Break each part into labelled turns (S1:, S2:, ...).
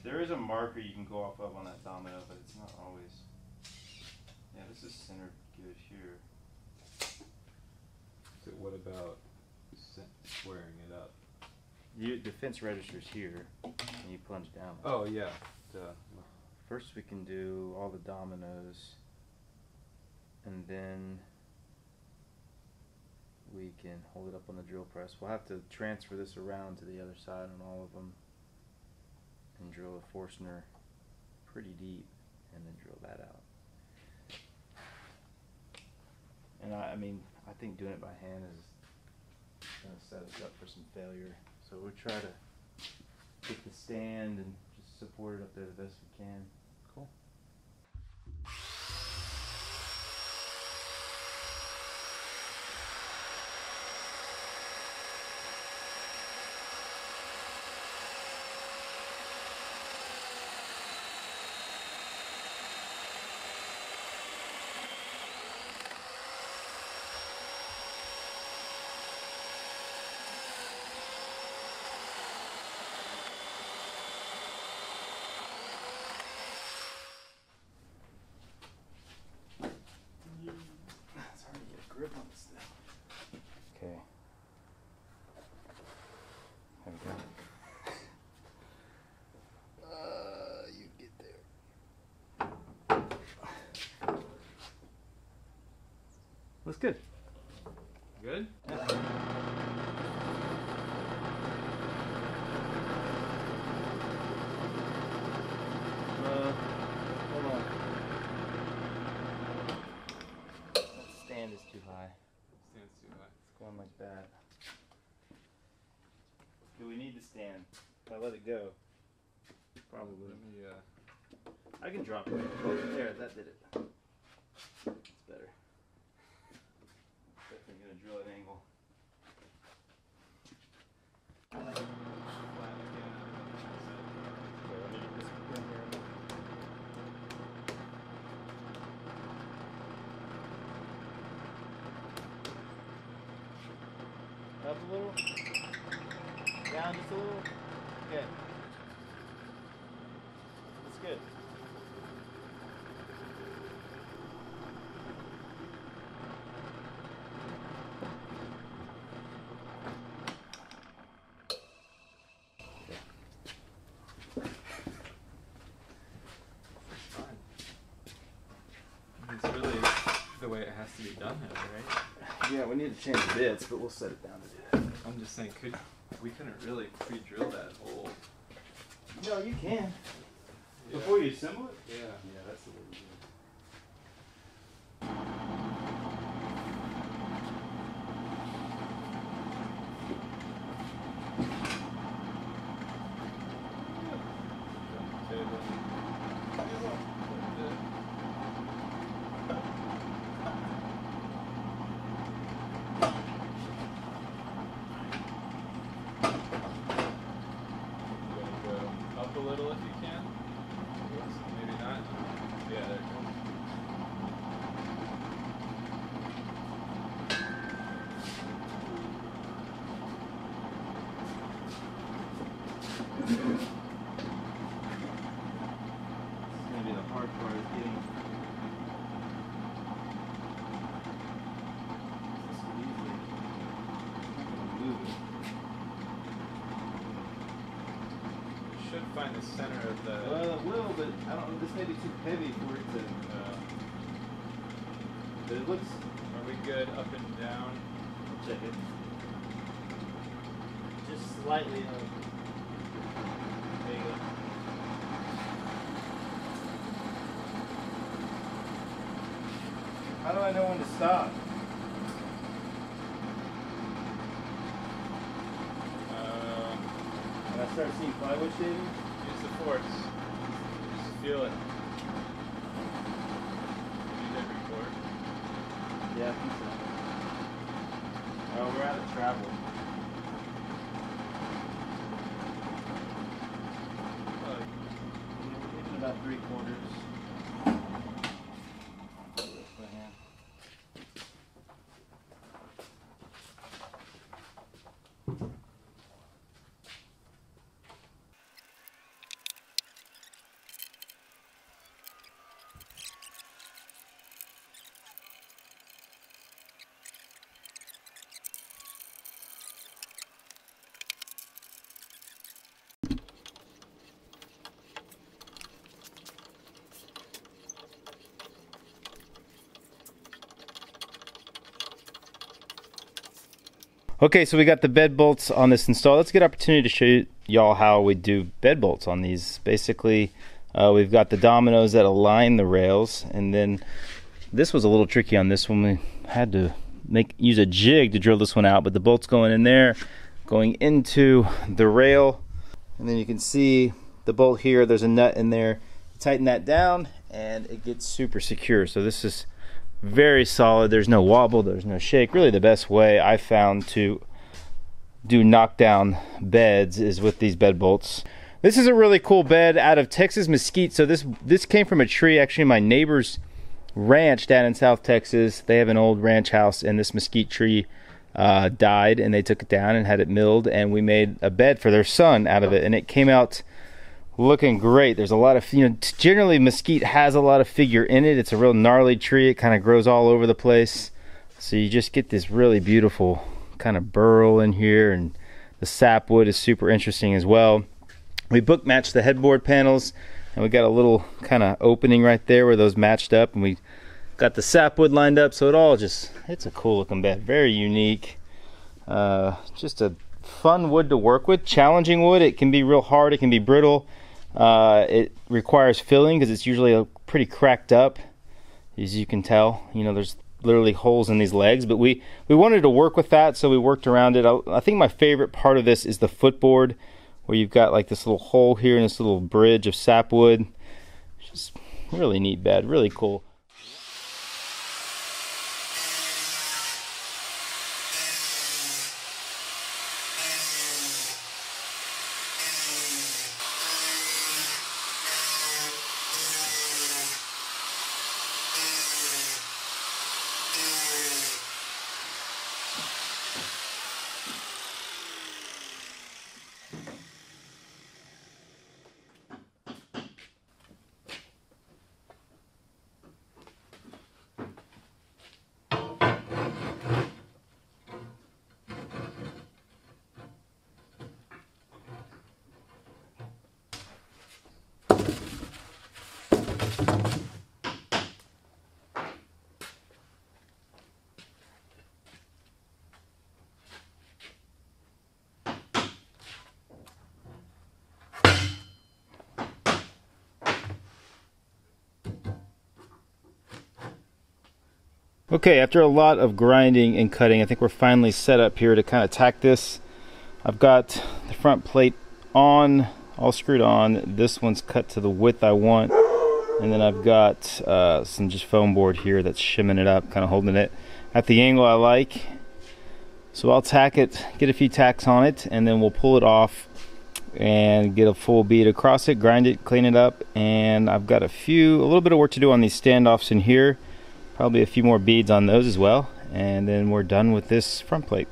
S1: There is a marker you can go off of on that domino, but it's not always. Yeah, this is centered good here.
S2: So what about squaring it up?
S1: The fence register's here, and you plunge down.
S2: Oh yeah. Duh.
S1: First we can do all the dominoes, and then we can hold it up on the drill press. We'll have to transfer this around to the other side on all of them and drill a Forstner pretty deep and then drill that out. And I mean, I think doing it by hand is going to set us up for some failure. So we'll try to get the stand and just support it up there the best we can. Cool. It's hard to get a grip on this thing. Okay. There we go. You get there. Looks good.
S2: Good?
S1: Yeah. Hold on. That stand is too high.
S2: Stands too high.
S1: It's going like that. Do we need the stand? If I let it go, probably.
S2: Let me,
S1: I can drop it. Oh, there, that did it. It's better. Definitely gonna drill an angle. Okay, let me get this pin here. Up a little. Down just a little. Okay. That's good.
S2: fine. It's really the way it has to be done now, right?
S1: Yeah, we need to change the bits, but we'll set it down to do that.
S2: I'm just saying, we couldn't really pre-drill that hole.
S1: No, you can.
S2: Yeah.
S1: Before you assemble it?
S2: Yeah.
S1: Yeah, that's the way you do it.
S2: Up a little if you can. Maybe not. Yeah, there it goes.
S1: This is gonna be the hard part of getting this easily. Move it.
S2: You should find the center of the.
S1: Well, it will, but I don't know. This may be too heavy for it to. But it looks.
S2: Are we good up and down?
S1: Check it. Just slightly. There you go. How do I know when to stop? When I start seeing plywood shaving?
S2: Use the force. Just feel it. You did before.
S1: Yeah, I think so. Oh, we're out of travel. We're getting about 3/4. By hand. Okay, so we got the bed bolts on this install. Let's get an opportunity to show y'all how we do bed bolts on these. Basically, we've got the dominoes that align the rails, and then this was a little tricky on this one. We had to use a jig to drill this one out, but the bolt's going in there, going into the rail, and then you can see the bolt here. There's a nut in there. Tighten that down, and it gets super secure. So this is very solid. There's no wobble, there's no shake. Really the best way I found to do knockdown beds is with these bed bolts. This is a really cool bed out of Texas Mesquite. So this came from a tree, actually my neighbor's ranch down in South Texas. They have an old ranch house, and this mesquite tree died, and they took it down and had it milled, and we made a bed for their son out of it, and it came out looking great. There's a lot of, generally mesquite has a lot of figure in it. It's a real gnarly tree. It kind of grows all over the place. So you just get this really beautiful kind of burl in here, and the sapwood is super interesting as well. We book matched the headboard panels, and we got a little kind of opening right there where those matched up, and we got the sapwood lined up. So it's a cool looking bed. Very unique. Just a fun wood to work with. Challenging wood. It can be real hard. It can be brittle. It requires filling because it's usually pretty cracked up, as you can tell. There's literally holes in these legs, but we wanted to work with that, so we worked around it. I think my favorite part of this is the footboard, where you've got like this little hole here and this little bridge of sapwood. Just really neat bed, really cool. Okay, after a lot of grinding and cutting, I think we're finally set up here to kind of tack this. I've got the front plate on, all screwed on. This one's cut to the width I want. And then I've got some just foam board here that's shimming it up, kind of holding it at the angle I like. So I'll tack it, get a few tacks on it, and then we'll pull it off and get a full bead across it, grind it, clean it up. And I've got a little bit of work to do on these standoffs in here. Probably a few more beads on those as well, and then we're done with this front plate.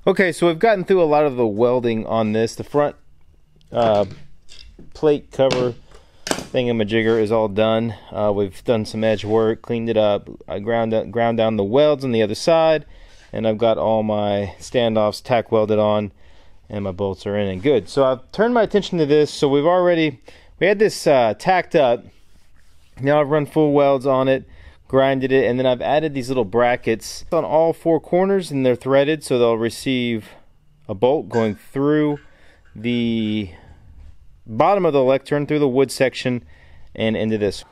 S1: Okay, so we've gotten through a lot of the welding on this. The front plate cover thingamajigger is all done. We've done some edge work, cleaned it up. I ground down the welds on the other side, and I've got all my standoffs tack welded on, and my bolts are in and good. So I've turned my attention to this. So we had this tacked up. Now I've run full welds on it, grinded it, and then I've added these little brackets on all four corners, and they're threaded, so they'll receive a bolt going through the bottom of the lectern, through the wood section, and into this.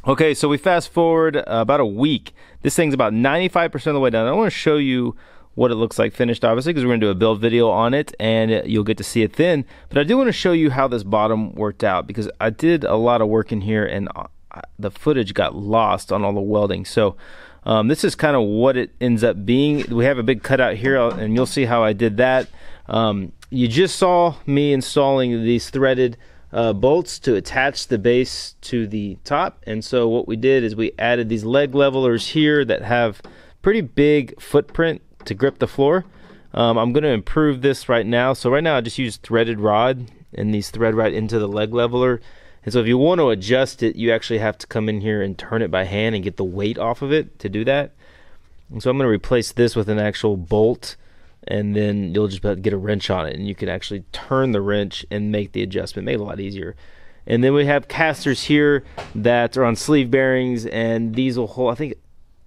S1: Okay, so we fast forward about a week. This thing's about 95% of the way done. I want to show you what it looks like finished, obviously, because we're going to do a build video on it, and you'll get to see it then. But I do want to show you how this bottom worked out, because I did a lot of work in here, and the footage got lost on all the welding. So this is kind of what it ends up being. We have a big cutout here, and you'll see how I did that. You just saw me installing these threaded bolts to attach the base to the top, and so what we did is we added these leg levelers here that have pretty big footprint to grip the floor. I'm going to improve this right now. So right now I just use threaded rod, and these thread right into the leg leveler. And so if you want to adjust it, you actually have to come in here and turn it by hand and get the weight off of it to do that. And so I'm going to replace this with an actual bolt, and then you'll just get a wrench on it, and you can actually turn the wrench and make the adjustment, make it a lot easier. And then we have casters here that are on sleeve bearings, and these will hold, I think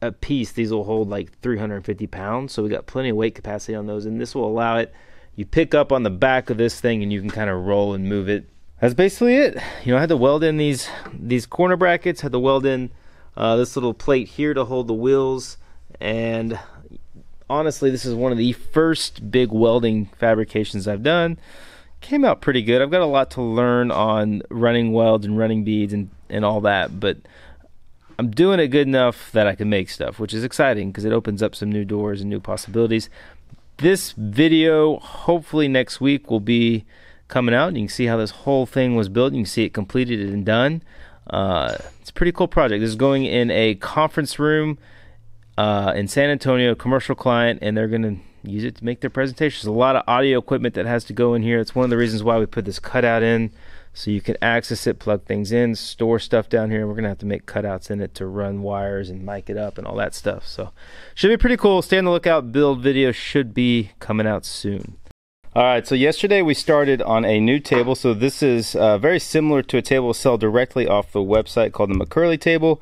S1: a piece, these will hold like 350 pounds, so we got plenty of weight capacity on those, and this will allow it, you pick up on the back of this thing and you can kind of roll and move it. That's basically it. You know, I had to weld in these corner brackets, had to weld in this little plate here to hold the wheels, and honestly, this is one of the first big welding fabrications I've done. Came out pretty good. I've got a lot to learn on running welds and running beads and all that, but I'm doing it good enough that I can make stuff, which is exciting because it opens up some new doors and new possibilities. This video, hopefully next week, will be coming out, and you can see how this whole thing was built. You can see it completed and done. It's a pretty cool project. This is going in a conference room in San Antonio, commercial client, and they're going to use it to make their presentations. There's a lot of audio equipment that has to go in here. It's one of the reasons why we put this cutout in, so you can access it, plug things in, store stuff down here. We're going to have to make cutouts in it to run wires and mic it up and all that stuff. So should be pretty cool. Stay on the lookout. Build video should be coming out soon. All right, so yesterday we started on a new table. So this is very similar to a table we sell directly off the website called the McCurley table.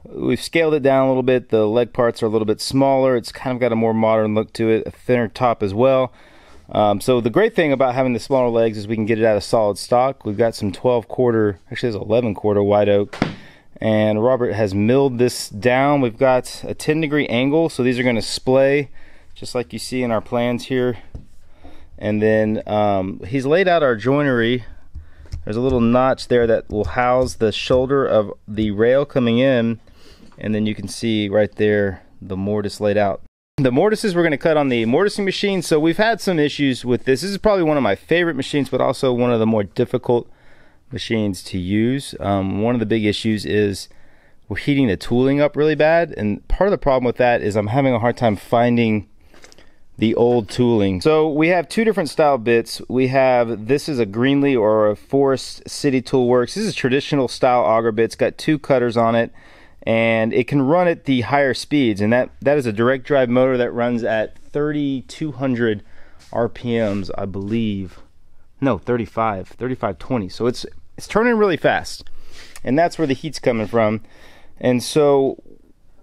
S1: We've scaled it down a little bit. The leg parts are a little bit smaller. It's kind of got a more modern look to it, a thinner top as well. So the great thing about having the smaller legs is we can get it out of solid stock. We've got some 12-quarter, actually there's 11-quarter white oak, and Robert has milled this down. We've got a 10-degree angle, so these are going to splay just like you see in our plans here. And then he's laid out our joinery. There's a little notch there that will house the shoulder of the rail coming in, and then you can see right there the mortise laid out. The mortises we're going to cut on the mortising machine. So we've had some issues with this. This is probably one of my favorite machines, but also one of the more difficult machines to use. One of the big issues is we're heating the tooling up really bad, and part of the problem with that is I'm having a hard time finding the old tooling. So we have two different style bits. We have, this is a Greenlee or a Forest City Tool Works. This is a traditional style auger bit. It's got two cutters on it, and it can run at the higher speeds, and that is a direct drive motor that runs at 3,200 RPMs, I believe. No, 3520. So it's turning really fast, and that's where the heat's coming from. And so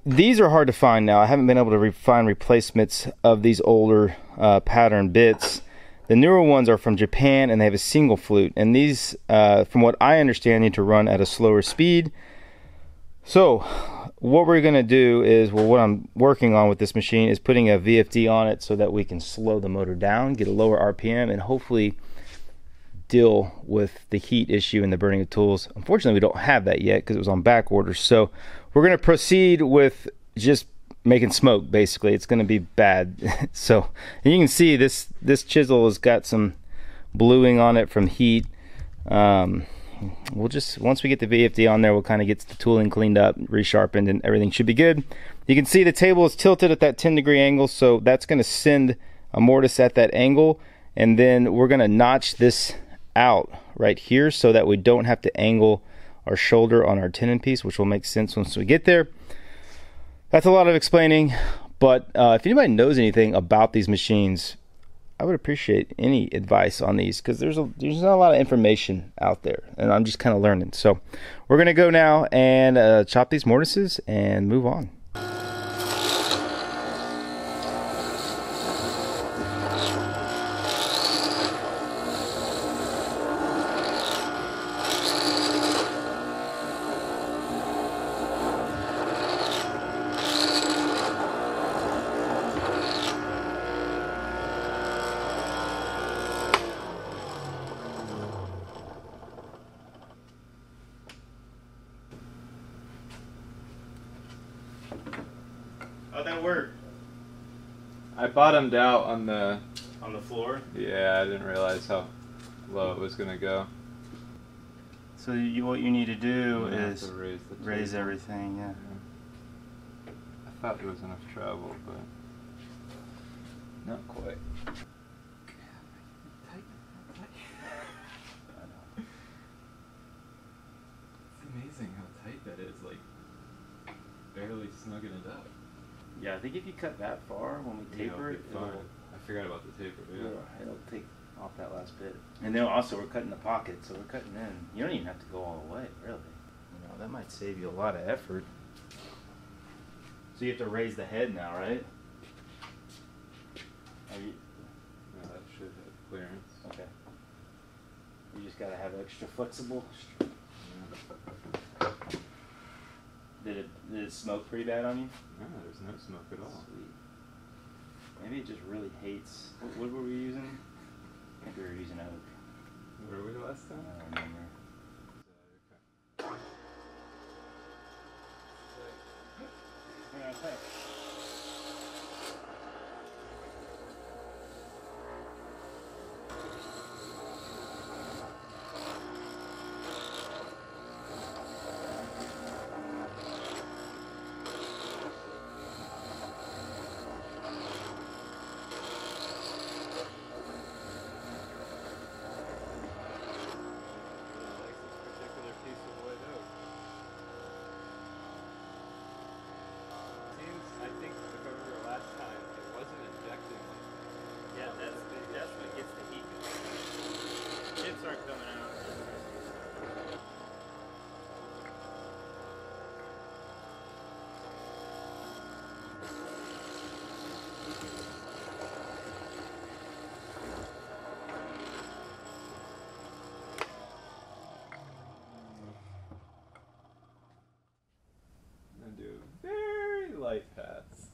S1: these are hard to find now. I haven't been able to find replacements of these older pattern bits. The newer ones are from Japan, and they have a single flute, and these, from what I understand, need to run at a slower speed. So what we're going to do is, well, what I'm working on with this machine is putting a VFD on it so that we can slow the motor down, get a lower RPM, and hopefully deal with the heat issue and the burning of tools. Unfortunately, we don't have that yet because it was on back order. So we're going to proceed with just making smoke. Basically, it's going to be bad. So, and you can see this chisel has got some bluing on it from heat. We'll just, once we get the VFD on there, we'll kind of get the tooling cleaned up, resharpened, and everything should be good. You can see the table is tilted at that 10-degree angle, so that's going to send a mortise at that angle, and then we're going to notch this out right here so that we don't have to angle our shoulder on our tenon piece, which will make sense once we get there. That's a lot of explaining, but if anybody knows anything about these machines, I would appreciate any advice on these, because there's not a lot of information out there, and I'm just kind of learning. So we're gonna go now and chop these mortises and move on. How'd that work?
S2: I bottomed out on the
S1: floor?
S2: Yeah, I didn't realize how low it was gonna go.
S1: So what you need to do is
S2: to
S1: raise everything, yeah.
S2: I thought there was enough travel, but not quite. It's amazing how tight that is, like barely snugging it up.
S1: Yeah, I think if you cut that far, when we taper it,
S2: I forgot about the taper,
S1: it'll take off that last bit. And then also we're cutting the pocket, so we're cutting in. You don't even have to go all the way, really. You know, that might save you a lot of effort. So you have to raise the head now, right?
S2: No, that should have clearance.
S1: Okay. You just gotta have extra flexible. Did it smoke pretty bad on you?
S2: No, there's no smoke at all.
S1: Sweet. Maybe it just really hates. What were we using? I think we were using oak.
S2: Where were we last time?
S1: I don't remember. Okay.
S2: Do very light paths.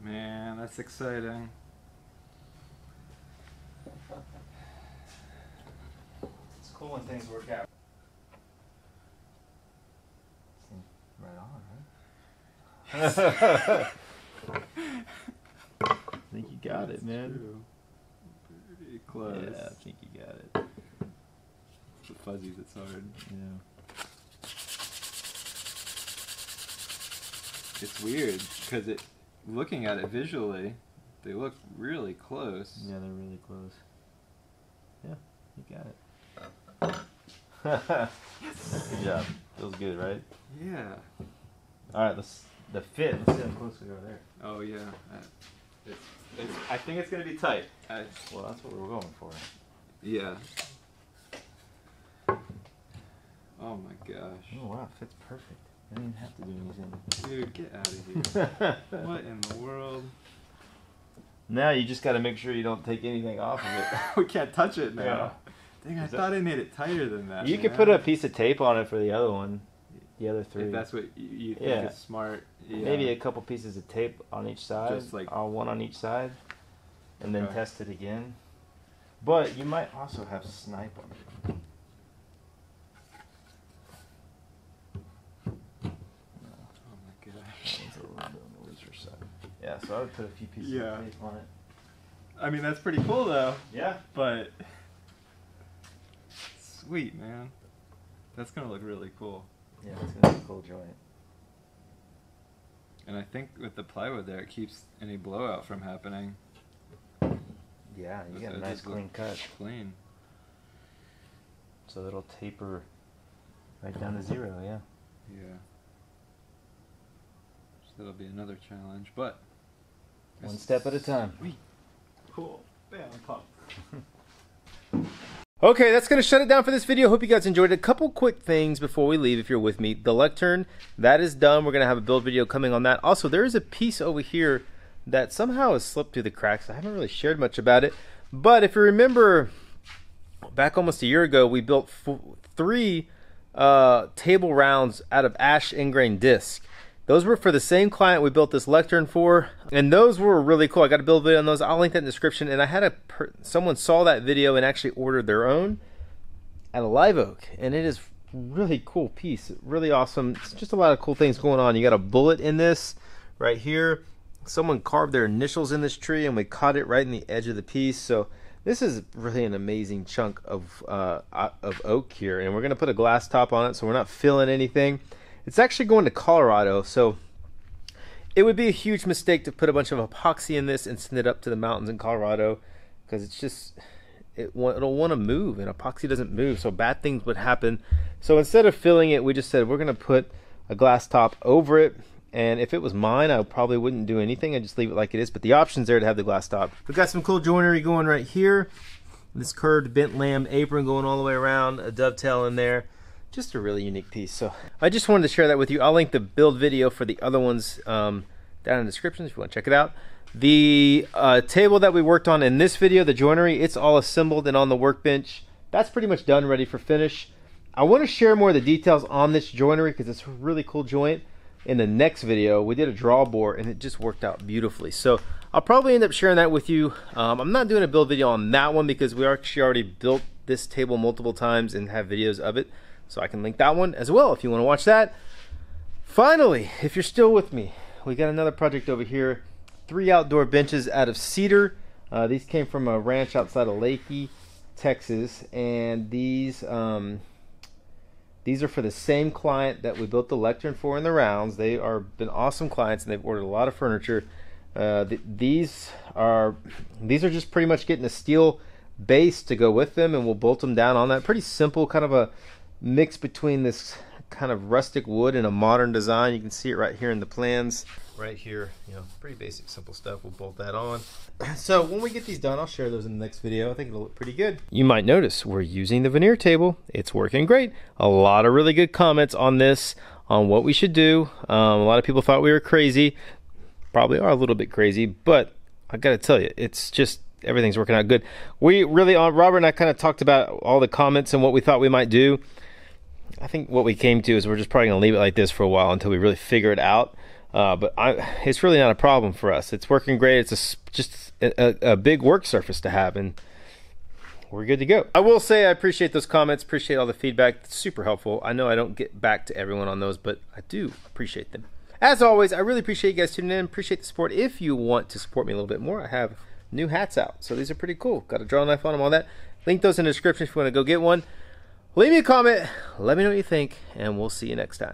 S2: Man, that's exciting.
S1: It's cool when things work out. Seems right on, right? I think you got it, man.
S2: True. Pretty close.
S1: Yeah, I think you got it.
S2: The fuzzies, it's hard.
S1: Yeah.
S2: It's weird because looking at it visually, they look really close.
S1: Yeah, they're really close. Yeah, you got it. Good job. Feels good, right?
S2: Yeah.
S1: All right, the fit. Let's see how close we are there.
S2: Oh yeah. I think it's gonna be tight.
S1: Well, that's what we're going for.
S2: Yeah. Oh my gosh.
S1: Oh wow, fits perfect. I didn't even have to do anything.
S2: Dude, get out of here. What in the world?
S1: Now you just got to make sure you don't take anything off of it.
S2: We can't touch it now.
S1: Yeah.
S2: Dang, I thought I made it tighter than that.
S1: You could put a piece of tape on it for the other one. The other three.
S2: If that's what you think is smart. Yeah.
S1: Maybe a couple pieces of tape on each side.
S2: Just like
S1: one on each side. And then test it again. But you might also have snipe on it. Yeah, so I would put a few pieces of tape on it.
S2: I mean, that's pretty cool though.
S1: Yeah.
S2: But sweet, man. That's gonna look really cool.
S1: Yeah, it's gonna be a cool joint.
S2: And I think with the plywood there, it keeps any blowout from happening.
S1: Yeah, you got a nice clean cut.
S2: Clean.
S1: So it'll taper right down to 0, yeah.
S2: Yeah. So that'll be another challenge, but
S1: one step at a time.
S2: Sweet. Cool. Bam, pop.
S3: Okay, that's going to shut it down for this video. Hope you guys enjoyed it. A couple quick things before we leave if you're with me. The lectern, that is done. We're going to have a build video coming on that. Also, there is a piece over here that somehow has slipped through the cracks. I haven't really shared much about it. But if you remember, back almost a year ago, we built 3 table rounds out of ash ingrained disc. Those were for the same client we built this lectern for, and those were really cool. I got a build video on those. I'll link that in the description. And I had someone saw that video and actually ordered their own at a Live Oak, and it is really cool piece, really awesome. It's just a lot of cool things going on. You got a bullet in this right here. Someone carved their initials in this tree, and we caught it right in the edge of the piece. So this is really an amazing chunk of oak here, and we're gonna put a glass top on it, so we're not filling anything. It's actually going to Colorado, so it would be a huge mistake to put a bunch of epoxy in this and send it up to the mountains in Colorado, because it's just, it'll want to move, and epoxy doesn't move, so bad things would happen. So instead of filling it, we just said we're going to put a glass top over it, and if it was mine, I probably wouldn't do anything. I'd just leave it like it is, but the option's there to have the glass top. We've got some cool joinery going right here. This curved bent lamb apron going all the way around, a dovetail in there. Just a really unique piece. So I just wanted to share that with you. I'll link the build video for the other ones down in the description if you want to check it out. The table that we worked on in this video, the joinery, it's all assembled and on the workbench. That's pretty much done, ready for finish. I want to share more of the details on this joinery because it's a really cool joint. In the next video, we did a draw bore and it just worked out beautifully. So I'll probably end up sharing that with you. I'm not doing a build video on that one because we actually already built this table multiple times and have videos of it. So I can link that one as well if you want to watch that. Finally, if you're still with me, we got another project over here. 3 outdoor benches out of cedar. These came from a ranch outside of Lakey, Texas. And these are for the same client that we built the lectern for in the rounds. They are been awesome clients and they've ordered a lot of furniture. These are just pretty much getting a steel base to go with them, and we'll bolt them down on that. Pretty simple, kind of a mix between this kind of rustic wood and a modern design. You can see it right here in the plans. Right here, you know, pretty basic, simple stuff. We'll bolt that on. So when we get these done, I'll share those in the next video. I think it'll look pretty good. You might notice we're using the veneer table. It's working great. A lot of really good comments on this, on what we should do. A lot of people thought we were crazy. Probably are a little bit crazy, but I gotta tell you, it's just, everything's working out good. We really, Robert and I kind of talked about all the comments and what we thought we might do. I think what we came to is we're just probably going to leave it like this for a while until we really figure it out. But it's really not a problem for us. It's working great. It's just a big work surface to have, and we're good to go. I will say I appreciate those comments, appreciate all the feedback. It's super helpful. I know I don't get back to everyone on those, but I do appreciate them. As always, I really appreciate you guys tuning in. Appreciate the support. If you want to support me a little bit more, I have new hats out. So these are pretty cool. Got a draw knife on them, all that. Link those in the description if you want to go get one. Leave me a comment. Let me know what you think, and we'll see you next time.